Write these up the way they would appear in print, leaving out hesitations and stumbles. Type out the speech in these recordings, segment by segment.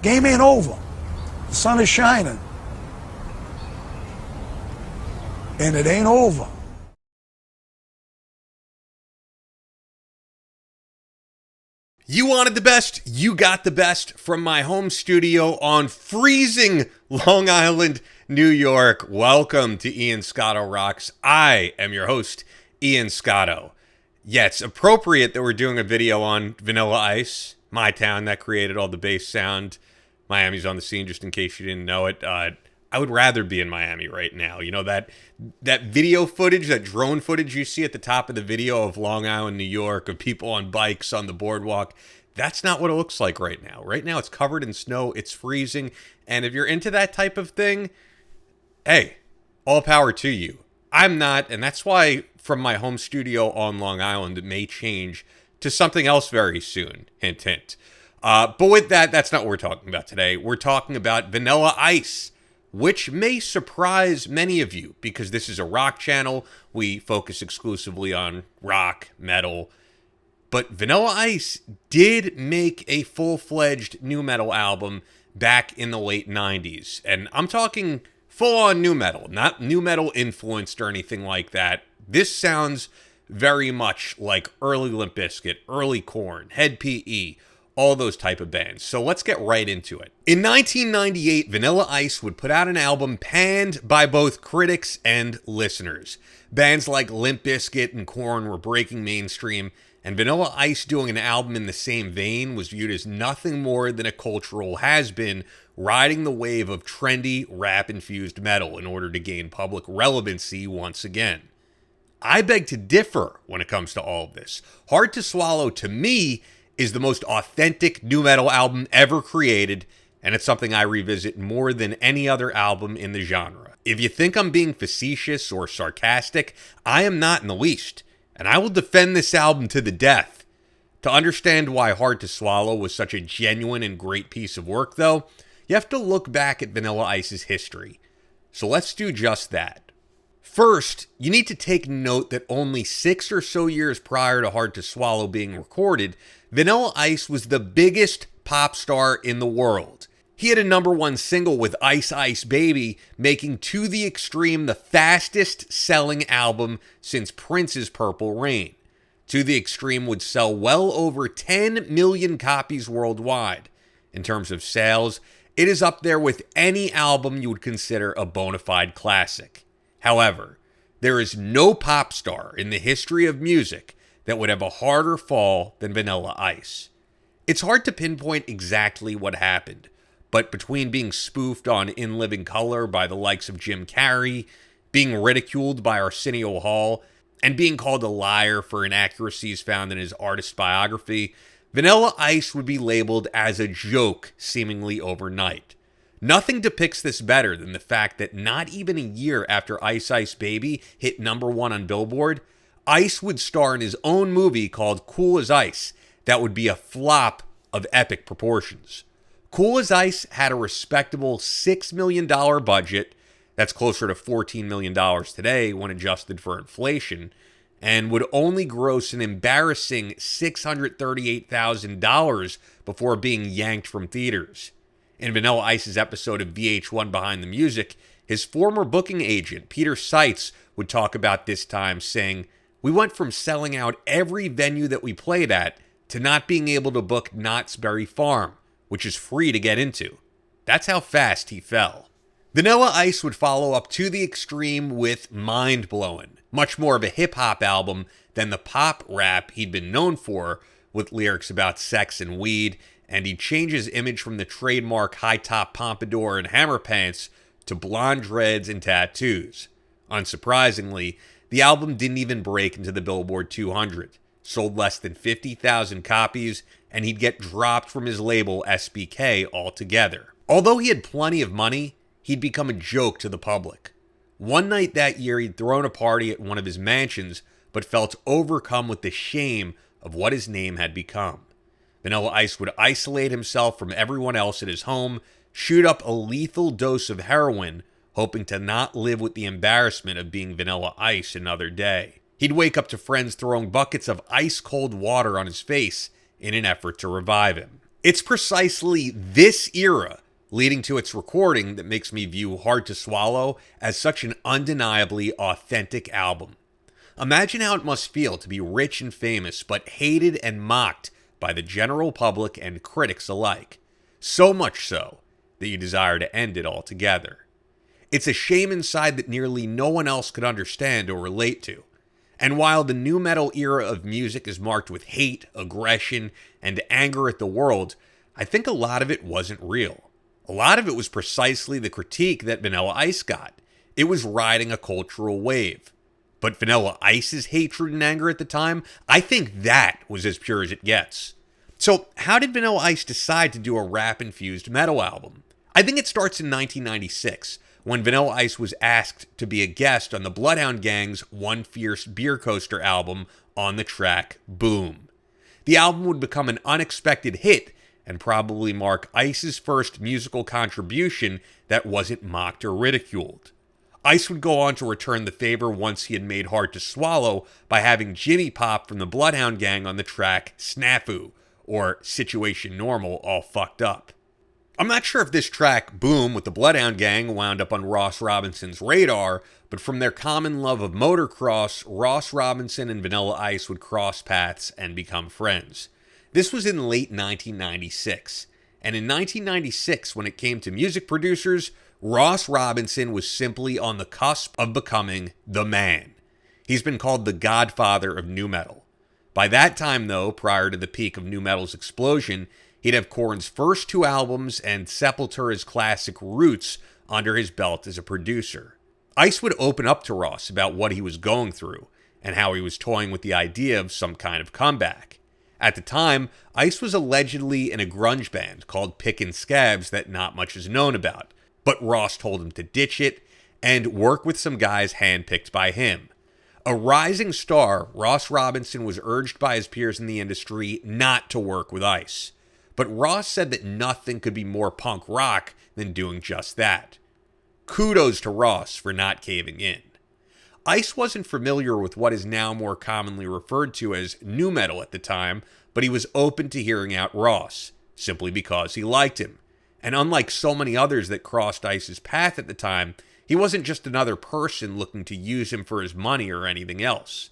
Game ain't over. The sun is shining. And it ain't over. You wanted the best, you got the best from my home studio on freezing Long Island, New York. Welcome to Ian Scotto Rocks. I am your host, Ian Scotto. Yeah, it's appropriate that we're doing a video on Vanilla Ice, my town that created all the bass sound. Miami's on the scene, just in case you didn't know it. I would rather be in Miami right now. You know, that video footage, that drone footage you see at the top of the video of Long Island, New York, of people on bikes on the boardwalk, that's not what it looks like right now. Right now, it's covered in snow, it's freezing, and if you're into that type of thing, hey, all power to you. I'm not, and that's why from my home studio on Long Island, it may change to something else very soon. Hint, hint. But with that, that's not what we're talking about today. We're talking about Vanilla Ice, which may surprise many of you because this is a rock channel. We focus exclusively on rock, metal. But Vanilla Ice did make a full-fledged nu metal album back in the late 90s. And I'm talking full-on nu metal, not nu metal influenced or anything like that. This sounds very much like early Limp Bizkit, early Korn, Head PE, all those type of bands. So let's get right into it. In 1998, Vanilla Ice would put out an album panned by both critics and listeners. Bands like Limp Bizkit and Korn were breaking mainstream, and Vanilla Ice doing an album in the same vein was viewed as nothing more than a cultural has-been riding the wave of trendy, rap-infused metal in order to gain public relevancy once again. I beg to differ when it comes to all of this. Hard to Swallow, to me, is the most authentic nu metal album ever created, and it's something I revisit more than any other album in the genre. If you think I'm being facetious or sarcastic, I am not in the least, and I will defend this album to the death. To understand why Hard to Swallow was such a genuine and great piece of work, though, you have to look back at Vanilla Ice's history. So let's do just that. First, you need to take note that only 6 or so years prior to Hard to Swallow being recorded, Vanilla Ice was the biggest pop star in the world. He had a #1 single with Ice Ice Baby, making To the Extreme the fastest selling album since Prince's Purple Rain. To the Extreme would sell well over 10 million copies worldwide. In terms of sales, it is up there with any album you would consider a bona fide classic. However, there is no pop star in the history of music that would have a harder fall than Vanilla Ice. It's hard to pinpoint exactly what happened, but between being spoofed on In Living Color by the likes of Jim Carrey, being ridiculed by Arsenio Hall, and being called a liar for inaccuracies found in his artist biography, Vanilla Ice would be labeled as a joke seemingly overnight. Nothing depicts this better than the fact that not even a year after Ice Ice Baby hit #1 on Billboard, Ice would star in his own movie called Cool as Ice that would be a flop of epic proportions. Cool as Ice had a respectable $6 million budget, that's closer to $14 million today when adjusted for inflation, and would only gross an embarrassing $638,000 before being yanked from theaters. In Vanilla Ice's episode of VH1 Behind the Music, his former booking agent, Peter Seitz, would talk about this time, saying, "We went from selling out every venue that we played at to not being able to book Knott's Berry Farm, which is free to get into." That's how fast he fell. Vanilla Ice would follow up To the Extreme with Mind Blowin', much more of a hip-hop album than the pop rap he'd been known for, with lyrics about sex and weed, and he'd change his image from the trademark high-top pompadour and hammer pants to blonde dreads and tattoos. Unsurprisingly, the album didn't even break into the Billboard 200, sold less than 50,000 copies, and he'd get dropped from his label SBK altogether. Although he had plenty of money, he'd become a joke to the public. One night that year, he'd thrown a party at one of his mansions, but felt overcome with the shame of what his name had become. Vanilla Ice would isolate himself from everyone else at his home, shoot up a lethal dose of heroin, hoping to not live with the embarrassment of being Vanilla Ice another day. He'd wake up to friends throwing buckets of ice-cold water on his face in an effort to revive him. It's precisely this era leading to its recording that makes me view Hard to Swallow as such an undeniably authentic album. Imagine how it must feel to be rich and famous, but hated and mocked by the general public and critics alike. So much so that you desire to end it altogether. It's a shame inside that nearly no one else could understand or relate to. And while the nu metal era of music is marked with hate, aggression, and anger at the world, I think a lot of it wasn't real. A lot of it was precisely the critique that Vanilla Ice got. It was riding a cultural wave. But Vanilla Ice's hatred and anger at the time, I think that was as pure as it gets. So how did Vanilla Ice decide to do a rap-infused metal album? I think it starts in 1996, when Vanilla Ice was asked to be a guest on the Bloodhound Gang's One Fierce Beer Coaster album on the track Boom. The album would become an unexpected hit and probably mark Ice's first musical contribution that wasn't mocked or ridiculed. Ice would go on to return the favor once he had made Hard to Swallow by having Jimmy Pop from the Bloodhound Gang on the track Snafu, or Situation Normal All Fucked Up. I'm not sure if this track, Boom, with the Bloodhound Gang wound up on Ross Robinson's radar, but from their common love of motocross, Ross Robinson and Vanilla Ice would cross paths and become friends. This was in late 1996, and in 1996, when it came to music producers, Ross Robinson was simply on the cusp of becoming the man. He's been called the godfather of nu metal. By that time, though, prior to the peak of nu metal's explosion, he'd have Korn's first 2 albums and Sepultura's classic Roots under his belt as a producer. Ice would open up to Ross about what he was going through and how he was toying with the idea of some kind of comeback. At the time, Ice was allegedly in a grunge band called Pickin' Scabs that not much is known about, but Ross told him to ditch it and work with some guys handpicked by him. A rising star, Ross Robinson was urged by his peers in the industry not to work with Ice. But Ross said that nothing could be more punk rock than doing just that. Kudos to Ross for not caving in. Ice wasn't familiar with what is now more commonly referred to as nu metal at the time, but he was open to hearing out Ross, simply because he liked him. And unlike so many others that crossed Ice's path at the time, he wasn't just another person looking to use him for his money or anything else.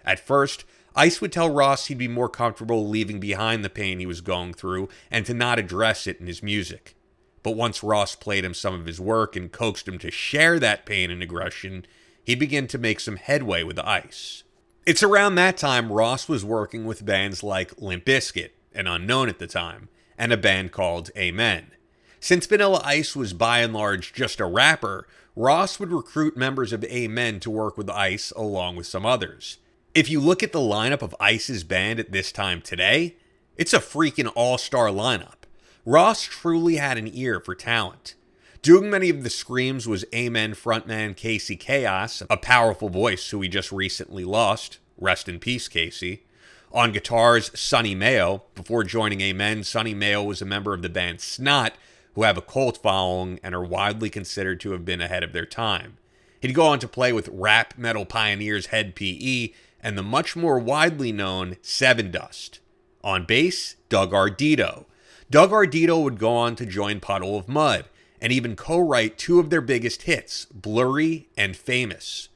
At first, Ice would tell Ross he'd be more comfortable leaving behind the pain he was going through and to not address it in his music. But once Ross played him some of his work and coaxed him to share that pain and aggression, he began to make some headway with Ice. It's around that time Ross was working with bands like Limp Bizkit, an unknown at the time, and a band called Amen. Since Vanilla Ice was by and large just a rapper, Ross would recruit members of Amen to work with Ice along with some others. If you look at the lineup of Ice's band at this time today, it's a freaking all-star lineup. Ross truly had an ear for talent. Doing many of the screams was Amen frontman Casey Chaos, a powerful voice who we just recently lost. Rest in peace, Casey. On guitars, Sonny Mayo. Before joining Amen, Sonny Mayo was a member of the band Snot, who have a cult following and are widely considered to have been ahead of their time. He'd go on to play with rap metal pioneers Head PE and the much more widely known Seven Dust. On bass, Doug Ardito. Doug Ardito would go on to join Puddle of Mud and even co-write 2 of their biggest hits, Blurry and Famous.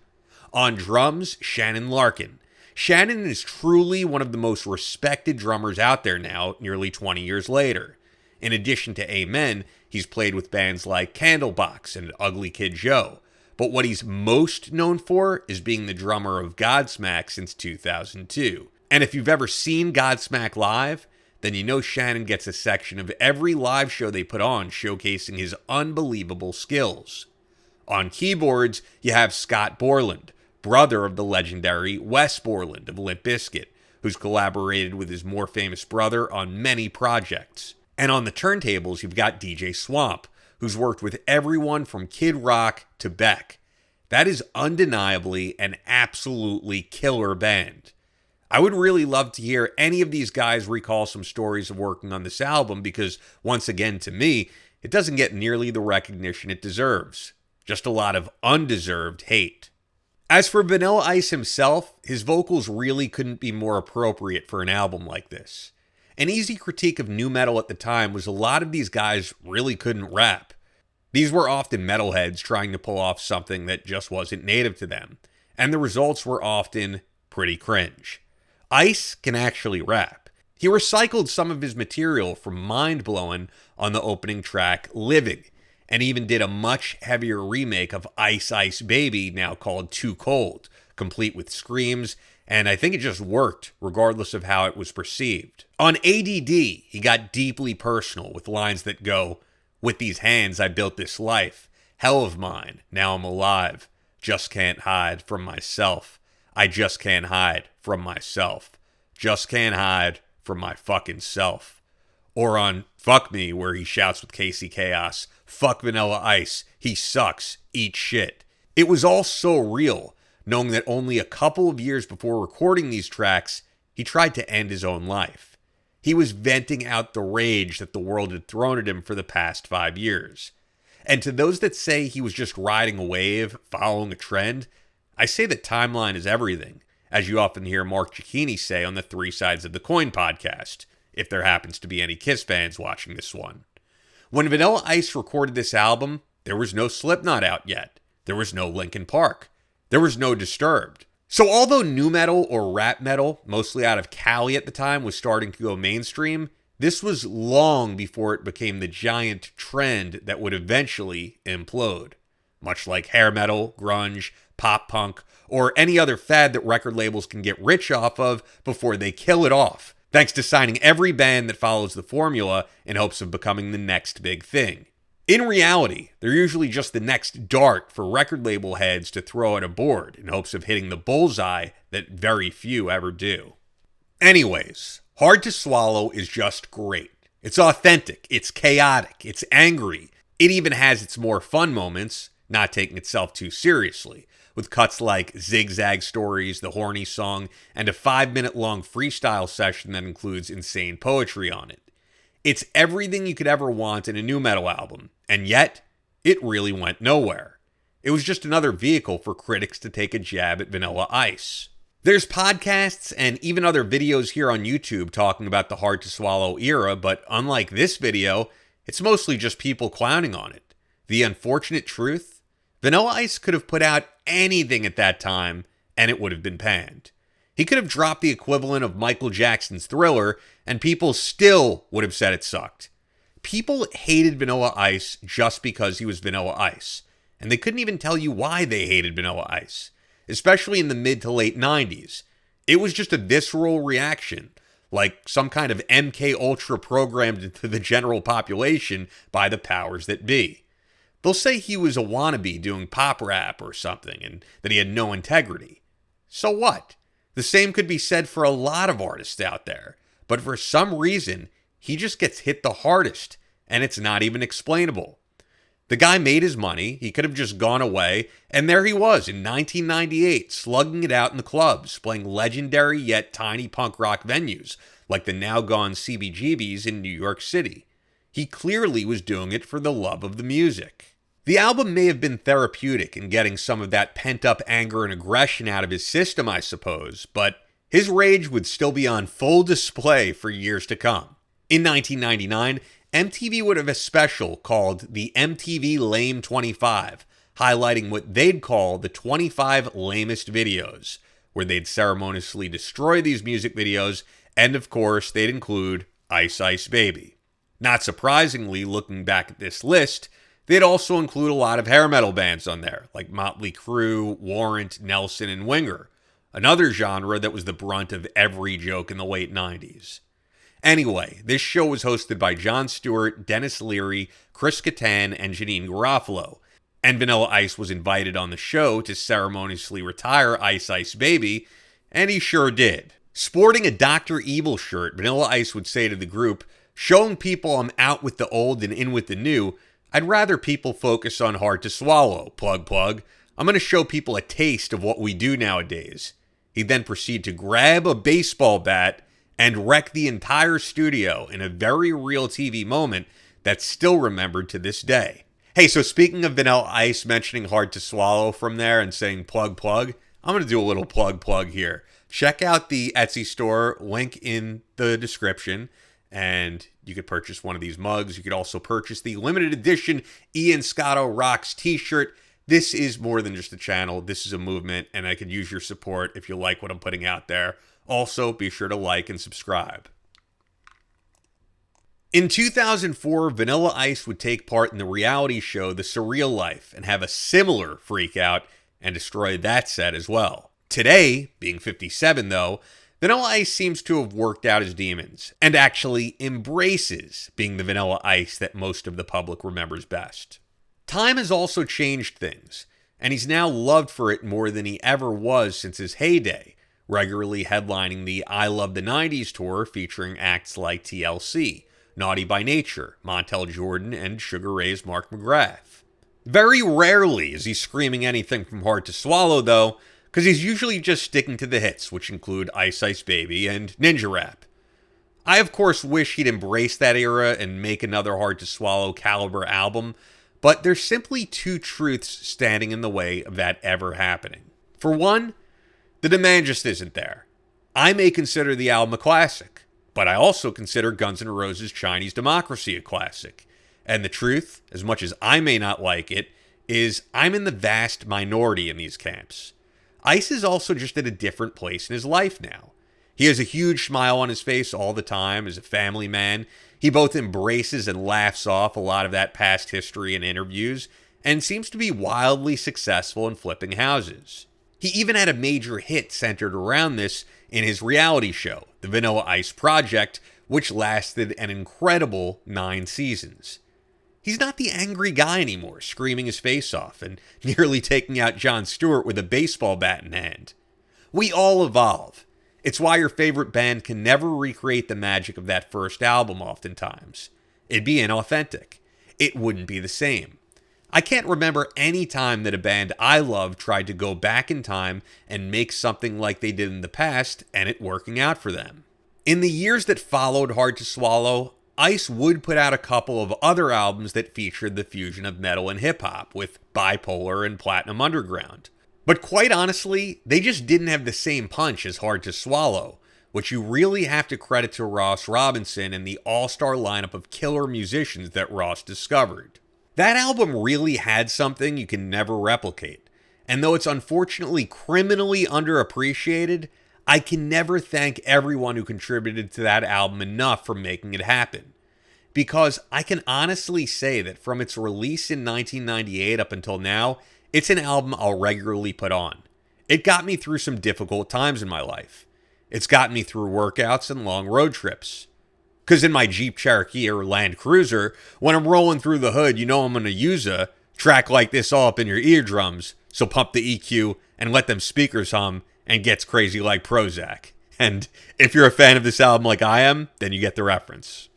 On drums, Shannon Larkin. Shannon is truly one of the most respected drummers out there now, nearly 20 years later. In addition to Amen, he's played with bands like Candlebox and Ugly Kid Joe. But what he's most known for is being the drummer of Godsmack since 2002. And if you've ever seen Godsmack live, then you know Shannon gets a section of every live show they put on showcasing his unbelievable skills. On keyboards, you have Scott Borland, brother of the legendary Wes Borland of Limp Bizkit, who's collaborated with his more famous brother on many projects. And on the turntables, you've got DJ Swamp, who's worked with everyone from Kid Rock to Beck. That is undeniably an absolutely killer band. I would really love to hear any of these guys recall some stories of working on this album because, once again, to me, it doesn't get nearly the recognition it deserves. Just a lot of undeserved hate. As for Vanilla Ice himself, his vocals really couldn't be more appropriate for an album like this. An easy critique of nu metal at the time was a lot of these guys really couldn't rap. These were often metalheads trying to pull off something that just wasn't native to them, and the results were often pretty cringe. Ice can actually rap. He recycled some of his material from Mind Blowin' on the opening track, Living, and even did a much heavier remake of Ice Ice Baby, now called Too Cold, complete with screams, and I think it just worked, regardless of how it was perceived. On ADD, he got deeply personal with lines that go, "With these hands I built this life, hell of mine, now I'm alive, just can't hide from myself, I just can't hide from myself, just can't hide from my fucking self." Or on Fuck Me, where he shouts with Casey Chaos, "Fuck Vanilla Ice, he sucks, eat shit." It was all so real, knowing that only a couple of years before recording these tracks, he tried to end his own life. He was venting out the rage that the world had thrown at him for the past 5 years. And to those that say he was just riding a wave, following a trend, I say that timeline is everything, as you often hear Mark Cicchini say on the Three Sides of the Coin podcast, if there happens to be any Kiss fans watching this one. When Vanilla Ice recorded this album, there was no Slipknot out yet. There was no Linkin Park. There was no Disturbed. So although nu metal or rap metal, mostly out of Cali at the time, was starting to go mainstream, this was long before it became the giant trend that would eventually implode. Much like hair metal, grunge, pop punk, or any other fad that record labels can get rich off of before they kill it off, thanks to signing every band that follows the formula in hopes of becoming the next big thing. In reality, they're usually just the next dart for record label heads to throw at a board in hopes of hitting the bullseye that very few ever do. Anyways, Hard to Swallow is just great. It's authentic, it's chaotic, it's angry. It even has its more fun moments, not taking itself too seriously, with cuts like Zigzag Stories, the Horny Song, and a 5-minute long freestyle session that includes insane poetry on it. It's everything you could ever want in a nu metal album, and yet, it really went nowhere. It was just another vehicle for critics to take a jab at Vanilla Ice. There's podcasts and even other videos here on YouTube talking about the Hard to Swallow era, but unlike this video, it's mostly just people clowning on it. The unfortunate truth? Vanilla Ice could have put out anything at that time, and it would have been panned. He could have dropped the equivalent of Michael Jackson's Thriller, and people still would have said it sucked. People hated Vanilla Ice just because he was Vanilla Ice, and they couldn't even tell you why they hated Vanilla Ice, especially in the mid to late 90s. It was just a visceral reaction, like some kind of MK Ultra programmed into the general population by the powers that be. They'll say he was a wannabe doing pop rap or something, and that he had no integrity. So what? The same could be said for a lot of artists out there, but for some reason, he just gets hit the hardest, and it's not even explainable. The guy made his money, he could have just gone away, and there he was in 1998, slugging it out in the clubs, playing legendary yet tiny punk rock venues, like the now gone CBGBs in New York City. He clearly was doing it for the love of the music. The album may have been therapeutic in getting some of that pent-up anger and aggression out of his system, I suppose, but his rage would still be on full display for years to come. In 1999, MTV would have a special called the MTV Lame 25, highlighting what they'd call the 25 lamest videos, where they'd ceremoniously destroy these music videos, and of course, they'd include Ice Ice Baby. Not surprisingly, looking back at this list, they'd also include a lot of hair metal bands on there, like Motley Crue, Warrant, Nelson, and Winger, another genre that was the brunt of every joke in the late 90s. Anyway, this show was hosted by Jon Stewart, Dennis Leary, Chris Kattan, and Janine Garofalo, and Vanilla Ice was invited on the show to ceremoniously retire Ice Ice Baby, and he sure did. Sporting a Dr. Evil shirt, Vanilla Ice would say to the group, "Showing people I'm out with the old and in with the new, I'd rather people focus on Hard to Swallow, plug. I'm going to show people a taste of what we do nowadays." He'd then proceed to grab a baseball bat and wreck the entire studio in a very real TV moment that's still remembered to this day. Hey, so speaking of Vanilla Ice mentioning Hard to Swallow from there and saying plug, I'm going to do a little plug here. Check out the Etsy store, link in the description. and you could purchase one of these mugs. You could also purchase the limited edition Ian Scotto Rocks t-shirt. This is more than just a channel. This is a movement, and I could use your support if you like what I'm putting out there. Also, be sure to like and subscribe. In 2004, Vanilla Ice would take part in the reality show The Surreal Life and have a similar freak out and destroy that set as well. Today, being 57 though, Vanilla Ice seems to have worked out his demons and actually embraces being the Vanilla Ice that most of the public remembers best. Time has also changed things, and he's now loved for it more than he ever was since his heyday, regularly headlining the I Love the 90s tour featuring acts like TLC, Naughty by Nature, Montel Jordan, and Sugar Ray's Mark McGrath. Very rarely is he screaming anything from Hard to Swallow, though, because he's usually just sticking to the hits, which include Ice Ice Baby and Ninja Rap. I, of course, wish he'd embrace that era and make another Hard to Swallow caliber album, but there's simply two truths standing in the way of that ever happening. For one, the demand just isn't there. I may consider the album a classic, but I also consider Guns N' Roses' Chinese Democracy a classic. And the truth, as much as I may not like it, is I'm in the vast minority in these camps. Ice is also just at a different place in his life now. He has a huge smile on his face all the time as a family man. He both embraces and laughs off a lot of that past history in interviews, and seems to be wildly successful in flipping houses. He even had a major hit centered around this in his reality show, The Vanilla Ice Project, which lasted an incredible 9 seasons. He's not the angry guy anymore, screaming his face off and nearly taking out Jon Stewart with a baseball bat in hand. We all evolve. It's why your favorite band can never recreate the magic of that first album oftentimes. It'd be inauthentic. It wouldn't be the same. I can't remember any time that a band I love tried to go back in time and make something like they did in the past and it working out for them. In the years that followed Hard to Swallow, Ice would put out a couple of other albums that featured the fusion of metal and hip-hop with Bipolar and Platinum Underground. But quite honestly, they just didn't have the same punch as Hard to Swallow, which you really have to credit to Ross Robinson and the all-star lineup of killer musicians that Ross discovered. That album really had something you can never replicate, and though it's unfortunately criminally underappreciated, I can never thank everyone who contributed to that album enough for making it happen. Because I can honestly say that from its release in 1998 up until now, it's an album I'll regularly put on. It got me through some difficult times in my life. It's gotten me through workouts and long road trips. Because in my Jeep Cherokee or Land Cruiser, when I'm rolling through the hood, you know I'm going to use a track like this all up in your eardrums. So pump the EQ and let them speakers hum and gets crazy like Prozac. And if you're a fan of this album like I am, then you get the reference.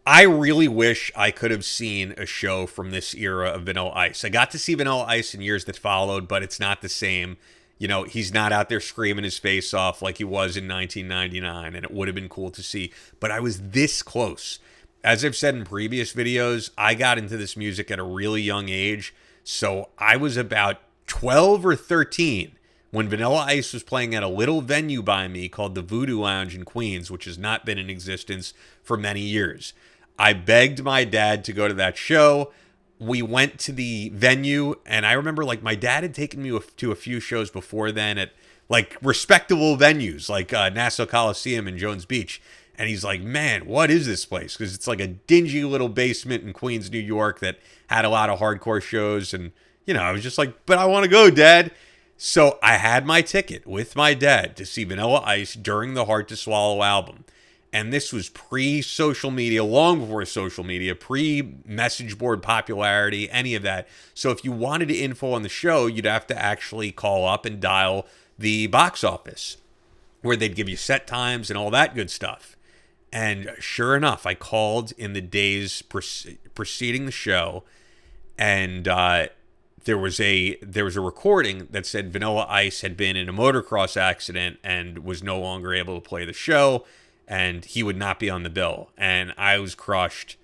I really wish I could have seen a show from this era of Vanilla Ice. I got to see Vanilla Ice in years that followed, but it's not the same. You know, he's not out there screaming his face off like he was in 1999, and it would have been cool to see. But I was this close. As I've said in previous videos, I got into this music at a really young age, so I was about 12 or 13 when Vanilla Ice was playing at a little venue by me called the Voodoo Lounge in Queens, which has not been in existence for many years. I begged my dad to go to that show. We went to the venue, and I remember like my dad had taken me to a few shows before then at like respectable venues like Nassau Coliseum and Jones Beach. And he's like, man, what is this place? Because it's like a dingy little basement in Queens, New York that had a lot of hardcore shows. And, you know, I was just like, but I want to go, Dad. So I had my ticket with my dad to see Vanilla Ice during the Hard to Swallow album. And this was pre-social media, long before social media, pre-message board popularity, any of that. So if you wanted info on the show, you'd have to actually call up and dial the box office, where they'd give you set times and all that good stuff. And sure enough, I called in the days preceding the show, and there was a recording that said Vanilla Ice had been in a motocross accident and was no longer able to play the show, and he would not be on the bill. And I was crushed,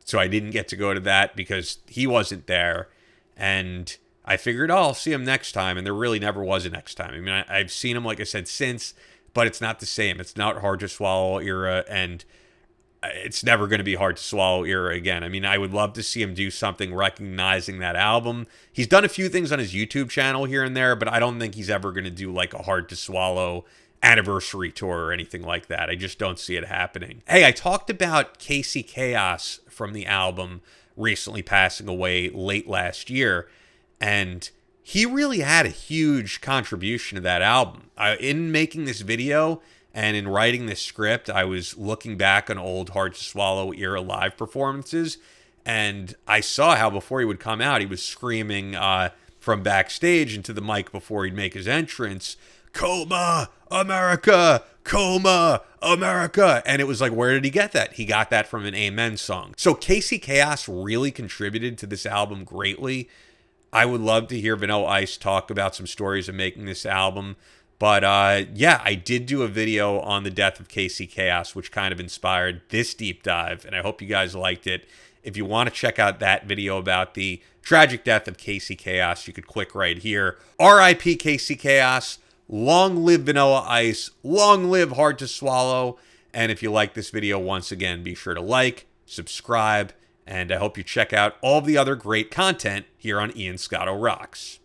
so I didn't get to go to that because he wasn't there. And I figured, oh, I'll see him next time, and there really never was a next time. I mean, I've seen him, like I said, since, but it's not the same. It's not Hard to Swallow era, and it's never going to be Hard to Swallow era again. I mean, I would love to see him do something recognizing that album. He's done a few things on his YouTube channel here and there, but I don't think he's ever going to do like a Hard to Swallow anniversary tour or anything like that. I just don't see it happening. Hey, I talked about Casey Chaos from the album recently passing away late last year, and he really had a huge contribution to that album. In making this video and in writing this script, I was looking back on old Hard to Swallow era live performances, and I saw how before he would come out, he was screaming from backstage into the mic before he'd make his entrance, "Coma, America! Coma, America!" And it was like, where did he get that? He got that from an Amen song. So Casey Chaos really contributed to this album greatly. I would love to hear Vanilla Ice talk about some stories of making this album. But yeah, I did do a video on the death of Casey Chaos, which kind of inspired this deep dive, and I hope you guys liked it. If you want to check out that video about the tragic death of Casey Chaos, you could click right here. R.I.P. Casey Chaos. Long live Vanilla Ice. Long live Hard to Swallow. And if you like this video, once again, be sure to like, subscribe, and I hope you check out all the other great content here on Ian Scotto Rocks.